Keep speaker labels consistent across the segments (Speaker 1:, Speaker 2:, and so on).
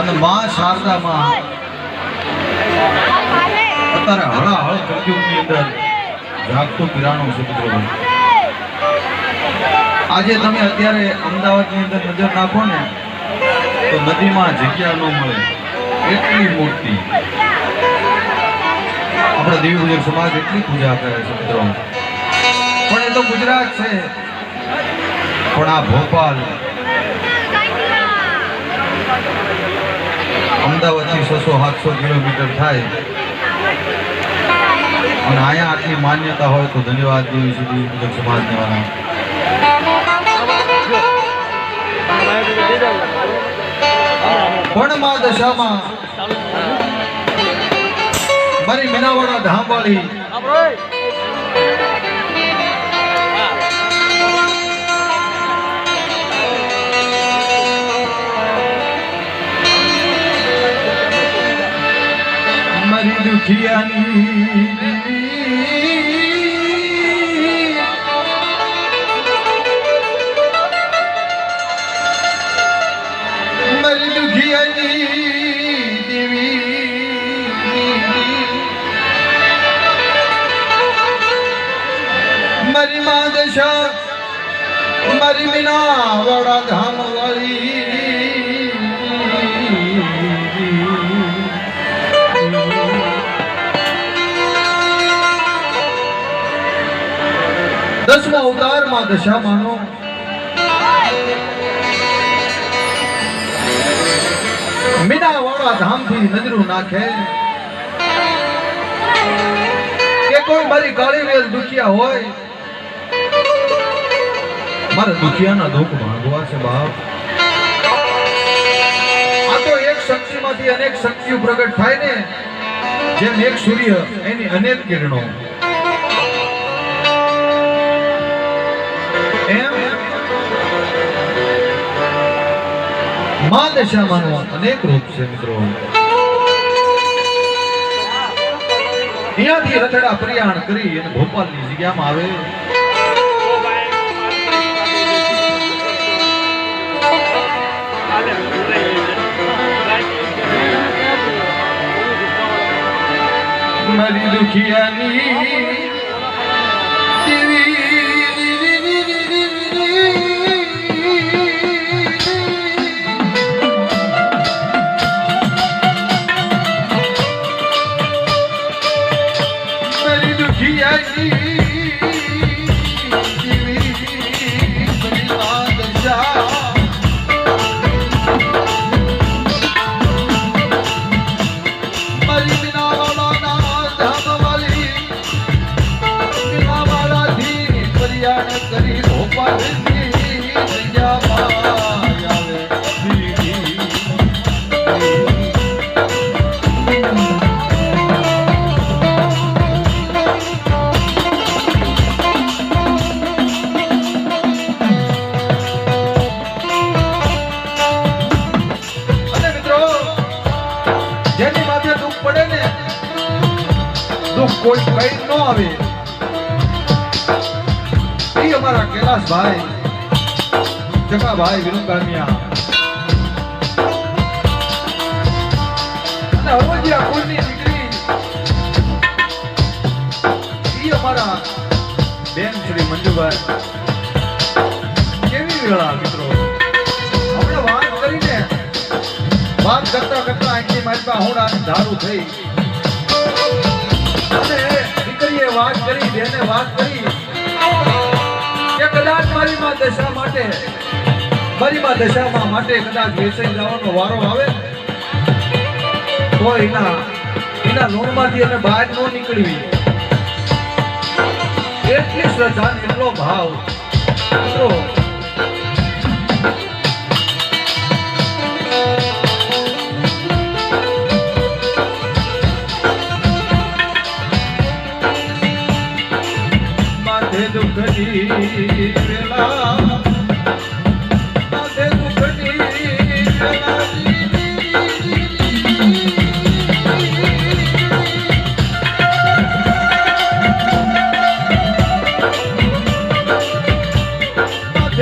Speaker 1: અને માં શારદા માં અત્યારે હળાહળ કળયુગની અંદર જાગતું પીરાણું છે મિત્રો. આજે તમે અત્યારે અમદાવાદની અંદર નજર નાખો ને તો નદીમાં જગ્યા ન મળે એટલી મોટી આપણા દેવી પૂજક સમાજ એટલી પૂજા કરે છે મિત્રો. પણ એ તો ગુજરાત છે, પણ આ ભોપાલ અમદાવાદથી 600-700 કિલોમીટર થાય અને અહીંયા આટલી માન્યતા હોય તો ધન્યવાદ દેવી સુધી પૂજક સમાજને વાળા. પણ માં દશામાં મારી મીનાવાડા ધામવાળી મારી દુખિયાની મારી દુખિયાની દેવી મારી મા દશા મારી મીનાવાડા ધામવાળી દસમા અવતારમાં દશામાનો મીનાવાળા ધામથી નજરું નાખે કે કોઈ મારી કાળી વેલ દુખિયા હોય, મારા દુખિયાના દુઃખ ભાંગવા છે બાપ. આ તો એક શક્તિમાંથી અનેક શક્તિઓ પ્રગટ થાય ને, જેમ એક સૂર્ય એની અનેક કિરણો, માં દશામાંનો અનેક રૂપ છે મિત્રો. અહીંયાથી રથડા પ્રયાણ કરી અને ભોપાલની જગ્યામાં આવે. મારી દુખિયાની કોઈ કઈ ન આવે એ અમારા કૈલાસભાઈ જગાભાઈ વિરુંગામિયા અને હરોજીયા કુળની દીકરી એ અમારા બેન શ્રી મંજુભાઈ. કેવી વેળા મિત્રો, આપણે વાત કરીને વાત કરતા કરતા આંખની મારી પાસે હોડા ધારું થઈ અને દીકરીએ વાત કરી, બેને વાત કરી કે કદાચ મારી માં દશા માટે, મારી માં દશામાં માટે કદાચ વેચાઈ જવાનો વારો આવે તો એના લોણમાંથી એને બહાર ન નીકળવી, એટલી શ્રદ્ધા, એટલો ભાવ મિત્રો. દુઃખની વેલા માથે દુઃખની વેલા માથે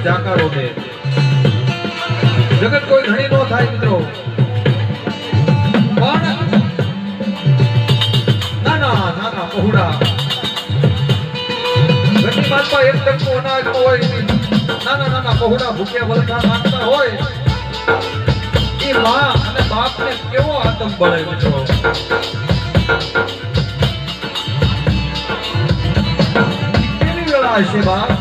Speaker 1: જાકારો દે. જગત કોઈ ધણી નો થાય મિત્રો, પણ નાના નાના પહોળા ઘરની માલમાં એક ટંકો અનાજ હોય, નાના નાના પહોળા ભૂખ્યા વલખા માંગતા હોય, એ માં અને બાપને કેવો આતંક બળે મિત્રો. કેવી વેળા હશે બાપ?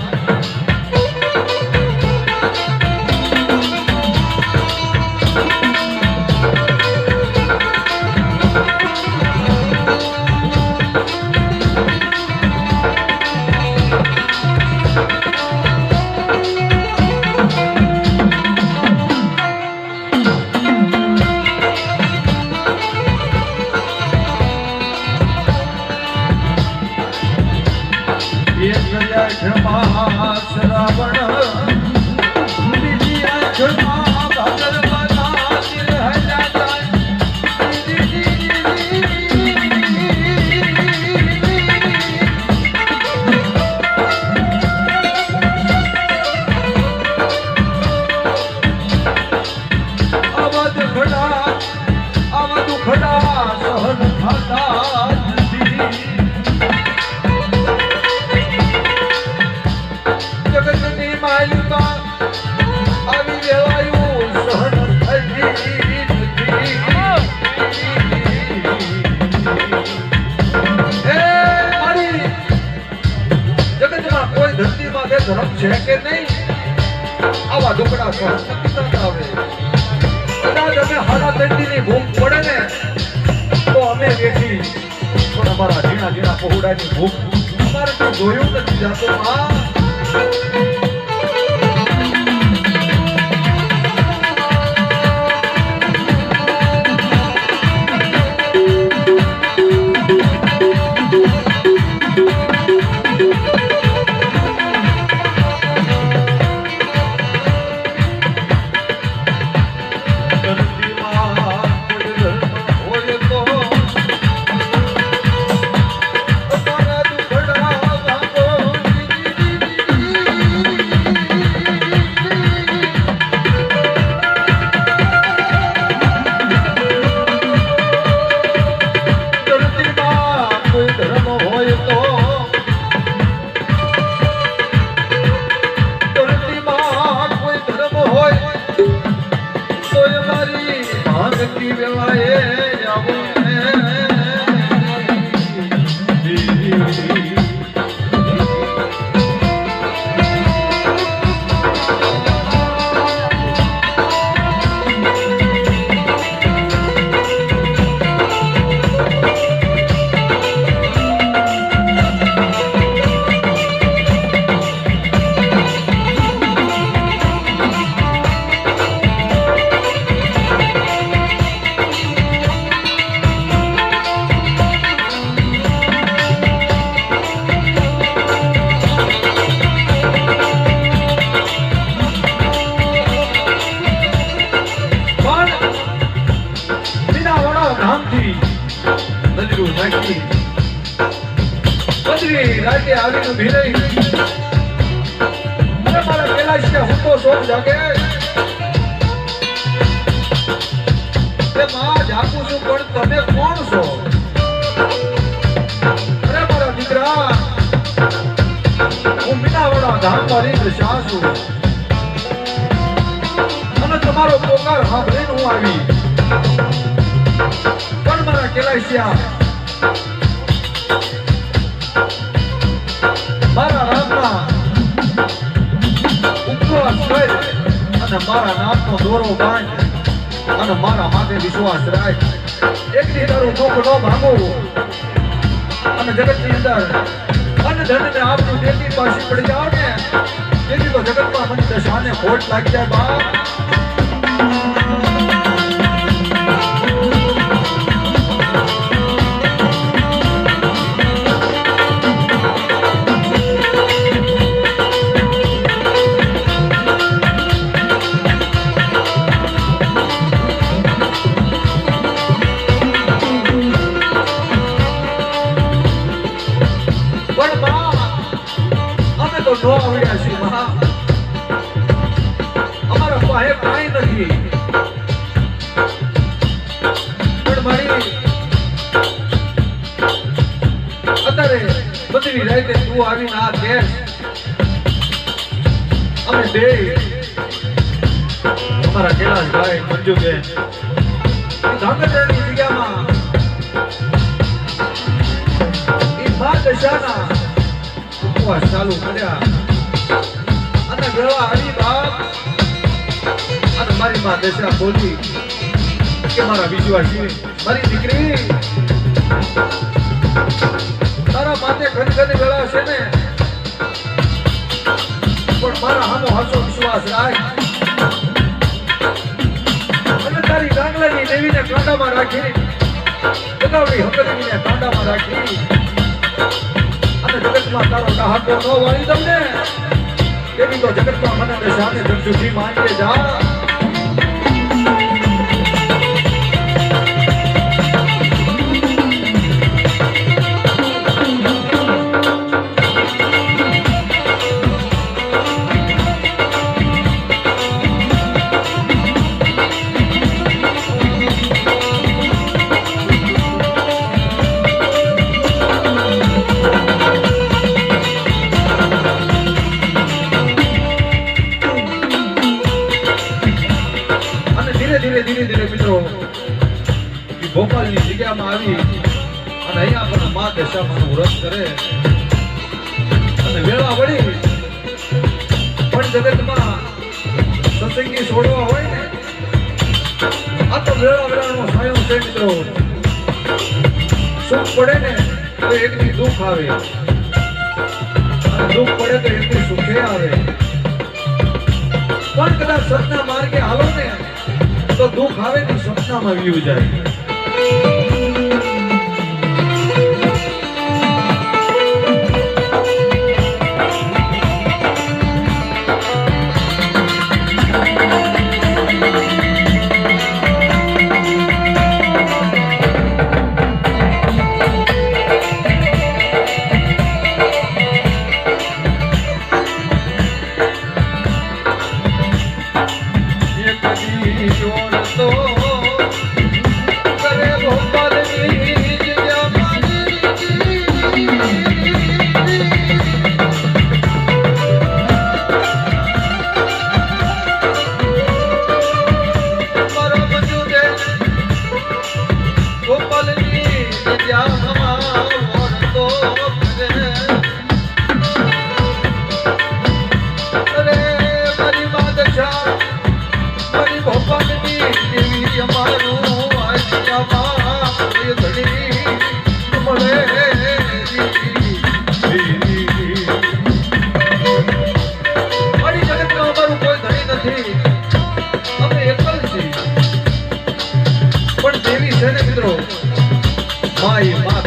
Speaker 1: ધર્મ છે કે નહીં? આવા દુકડા સહન આવે. કદાચ અમે હાડા તંડીની ભૂખ પડે ને તો અમે વેઠી, પણ અમારા ઝીણા ઝીણા પહોળાની ભૂખ અમારે તો જોયું નથી જાતું. રાતે આવીને ઉભી રહી. અરે મારા કૈલાશિયા, હું તો શોખ જાગે. માં જાગું છું, પણ તમે કોણ છો? અરે મારા દીકરા, હું મીનાવાડા ધામવાળી દશા છું અને તમારો પોકાર સાંભળીને હું આવી. પણ મારા કૈલાશિયા, મારા રામના ઉપવાસ કર અને મારા નામનો દોરો બાંધ અને મારા માથે વિશ્વાસ રાખ. એકથી તારું દુઃખ ન ભાંગો અને જગતની અંદર અન્ન ધનને આપની દેવી પાસે પડી જાવ ને, તેથી તો જગતમાં મને દશાને ખોટ લાગી જાય બાપ. પાસે કાંઈ નથી, પણ મારી અત્યારે બધી રાતે તું આવીને આ કેસ અમે બે અમારા કૈલાસભાઈ મંજુબેન ધાંગધ્રાની જગ્યામાં એ મા દશાના ઉપવાસ ચાલુ કર્યા અને ગળવા આવી બાપ અને મારી મા દશા બોલી કે મારા વિશ્વાસી મારી દીકરી તારા માથે ઘન ગળા છે ને, પણ મારા હામો હાસો વિશ્વાસ રાખ અને તારી ગાંગલાની દેવીને કાંડામાં રાખી જગાવડી હકરીને કાંડામાં રાખી અને જગતમાં તારો ડહાકો ન વાળી તમને એવી તો જગતમાં મને દશાને દર્શુથી માંગે જા. ધીરે મિત્રો ભોપાલની જગ્યામાં આવી અને અહીંયા પણ મા દશામાનું વ્રત કરે અને વેળા વળી પણ જગતમાં સત્સંગી છોડવા હોય ને આ તો વેળાનો સ્વયં છે મિત્રો. સુખ પડે ને તો એકની દુઃખ આવે અને દુઃખ પડે તો એકની સુખે આવે, પણ કદાચ સત્ના માર્ગે હાલો ને તો દુઃખ આવે ને સપનામાં વ્યુ જાય.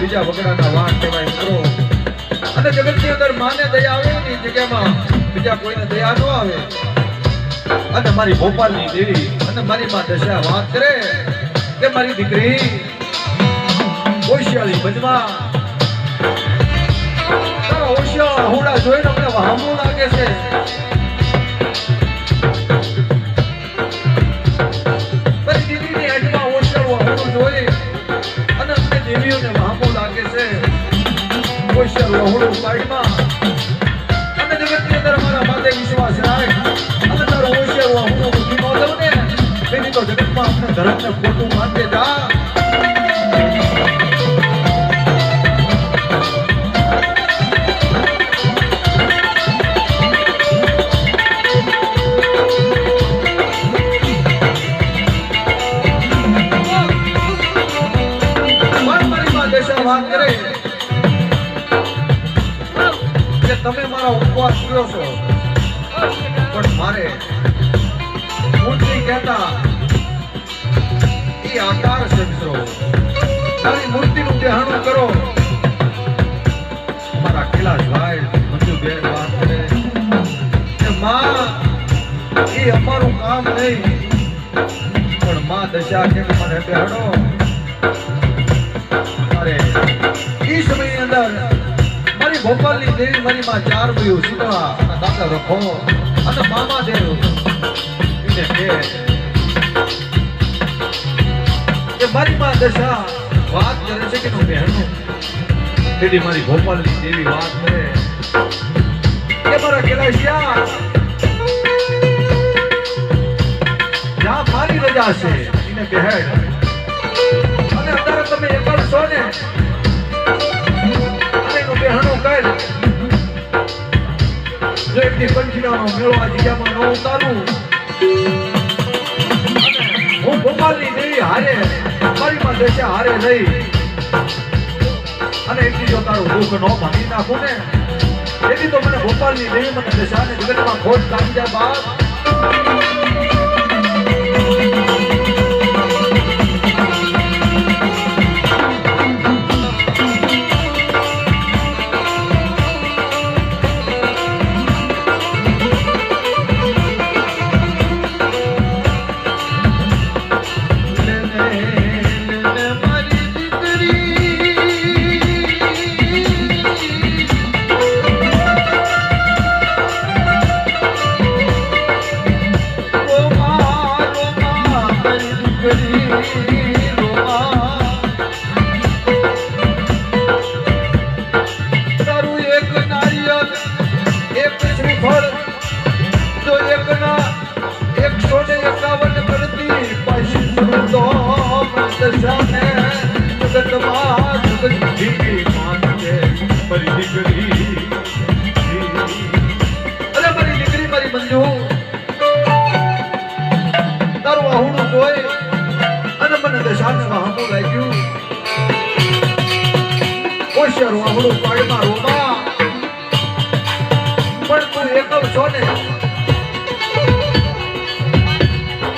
Speaker 1: બીજા વગડાના વાણ કહેવાય મિત્રો. અને જગતની અંદર માને દયા આવે ની જગ્યામાં બીજા કોઈને દયા ન આવે. અને મારી ભોપાલની દેવી અને મારી માં દશા વાત કરે કે મારી દીકરી હોશિયારી બજવા તારા હોશિયાર હોડા જોઈને અમને વહામું લાગે છે. મારી દીકરીની હાથમાં હોશિયાર હોડું જોઈ અને અમને દેવીઓને વહામું લાગે છે. હોશિયાર હોડું સાઈડમાં અને જગતની અંદર અમારા માથે વિશ્વાસ રાખ અને તારો હોશિયાર હોડું બુદ્ધિ ન દઉં ને તેની તો જગતમાં આપણે ધર્મને ખોટું માનતે જા. વાત કરે કે તમે મારા ઉપવાસ કર્યો છો પણ મારે મૂર્તિ કહેતા એ આકાર છે મિત્રો. તારી મૂર્તિનું ધ્યાન કરો. મારા કૈલાસભાઈ મંજુબેન વાત કરે કે માં એ અમારું કામ નહીં પણ માં દશા કે મને બેહાડો. ઈ સમયની અંદર મારી ભોપાલની દેવી મારી માં ચાર ભાઈઓ શીતળા અને દાદા રખો અને મામા દેવ એને મારી માં દશા વાત કરે છે કે નો બહેનો તેડી મારી ગોપાલની દેવી વાત કરે કે મારા કેલાશિયા જ્યાં મારી રજા છે એને બેહેડ અને અત્યારે તમે એકલ છો ને અને એનો બહેનો કહે જો એકની પંખીડાનો મેળો આ જગ્યામાં ન ઉતારું હું ગોપાલની દેવી હારે મારી માં દશા હારે રહી અને એટલી જો તારું દુઃખ ન ભાંગી નાખું ને એથી તો મને ગોપાલની દેવી મને દશાને જગતમાં ખોટ લાગી જાય બાપ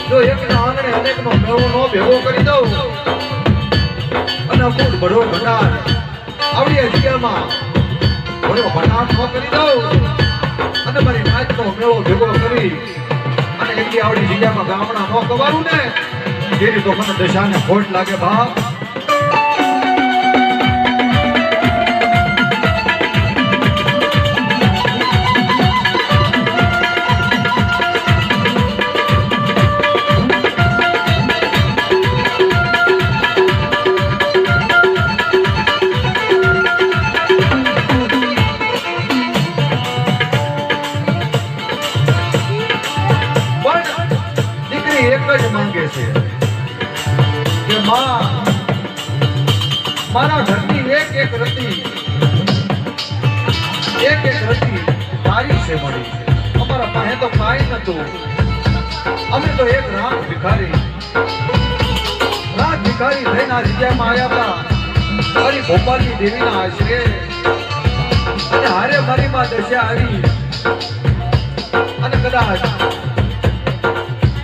Speaker 1: જો એકના આંગણે અનેકનો મેળો નો ભેગો કરી દઉં અને અમૂલ ભરો ભંડાર આવડી જગ્યામાં ભરો ભંડાર નો કરી દઉં અને મારી નાચનો મેળો ભેગો કરી અને એટલી આવડી જગ્યામાં ગામડા નો કવારું ને જેની તો મને દશાને ખોટ લાગે બાપ મારા ઘરની એક એક રતી તારી છે મળી અમારા પાસે તો કાંઈ નતું અમે તો એક રાત ભિખારી લઈને આ જગ્યામાં આવ્યા હતા મારી ગોપાલની દેવીના આશરે અને હારે મારી માં દશા આવી અને કદાચ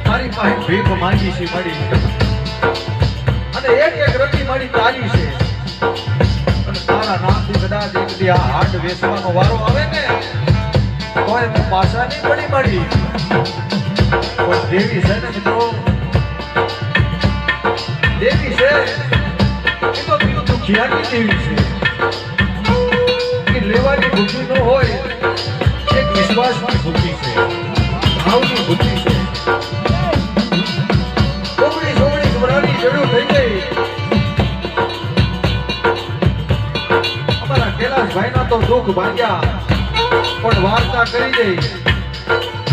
Speaker 1: મારી પાસે ભીખ માંગી છે મળી અને એક એક રતી મારી તારી છે અને તારા નામથી કદાચ એક દી આ હાટ વેચવાનો વારો આવે ને તો હું પાછા નહીં પડી મળી પણ દેવી છે ને મિત્રો દેવી છે એ તો પેલું દુખિયાની દેવી છે કે લેવાની ભૂખી ન હોય એક વિશ્વાસની ભૂખી છે ભાવની ભૂખી છે સોગડી ગભરાની જરૂર થઈ ગઈ અમારા કૈલાસભાઈના તો દુઃખ ભાગ્યા પણ વાર્તા કરી દઈ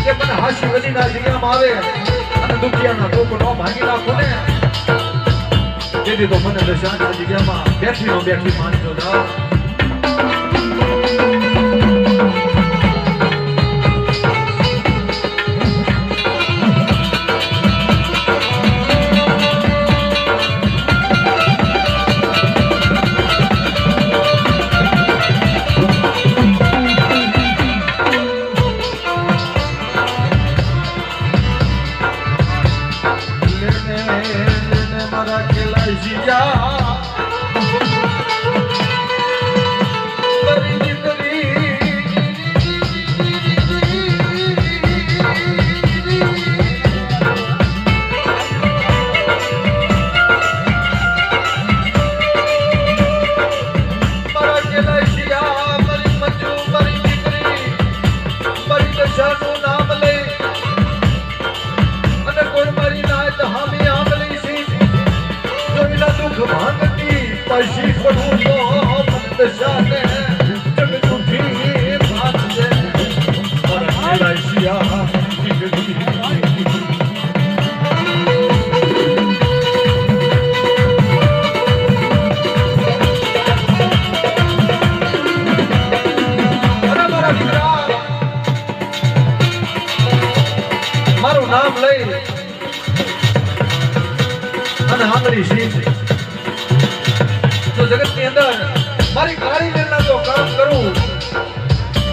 Speaker 1: કે મને હાસી વલીના જગ્યામાં આવે અને દુખિયાના દુઃખ ન ભાગી નાખો ને તેથી તો મને દશાના જગ્યામાં બેઠી માનજો જાઓ રાશિ પડું તો દશાને જગદુખી ભાત દે મારા રાશિયા મારું નામ લઈ અને આંગળી શીખ તો જગતની અંદર મારી કારીગરના તો કામ કરું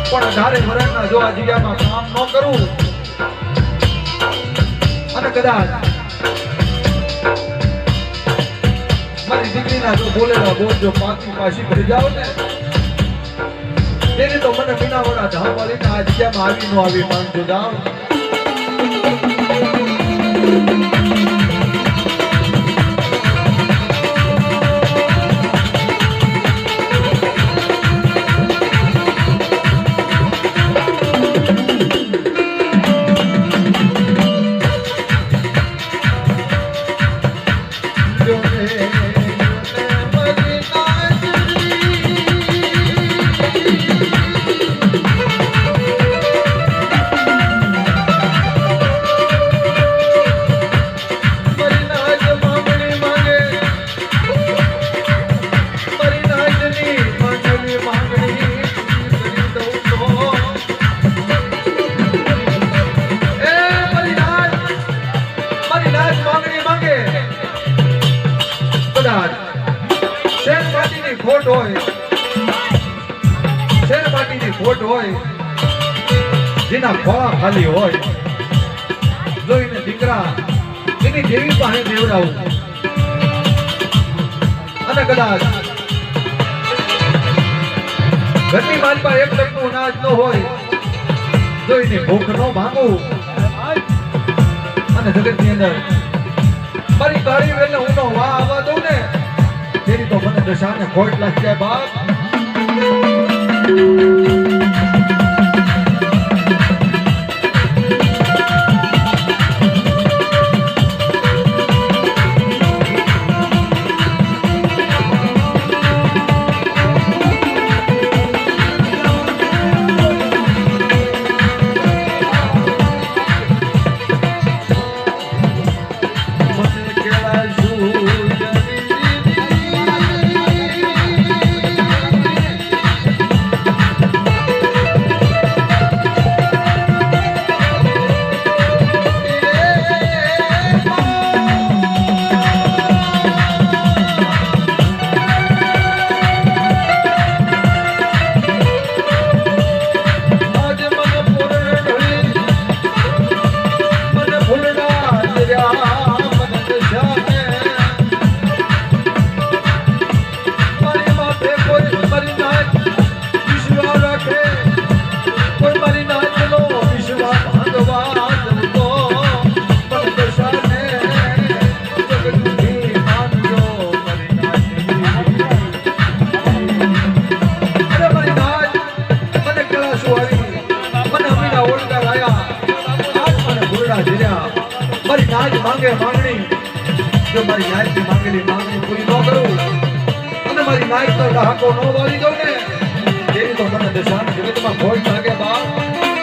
Speaker 1: પણ 18 વર્ષના જો આ જગ્યામાં કામ ન કરું અને કદાચ મારી દીકરીના જો બોલેલા બોલ જો પાછી ભરી જાવ ને તેની તો મને મીનાવાળા ધામ વાળીને આ જગ્યામાં આવી ન આવી માનજો જાવ જેના ખોળા ખાલી હોય જોઈને દીકરા એની દેવી પાસે દેવડાવું અને કદાચ ઘરની માલમાં એક ટકનું અનાજ ન હોય જોઈને ભૂખ ન ભાંગું અને જગતની અંદર મારી કાળી વેલને હું નો વાહ આવવા દઉં ને તેની તો મને દશાને ખોટ લાગી જાય બાપ મારી નાજ માંગે માંગણી જો મારી નાજની માંગેલી માંગણી પૂરી ન કરું અને મારી નાજ તો હાકો ન વાળી દઉં ને તેની તો મને દશાની જગતમાં ખોટ લાગે બાપ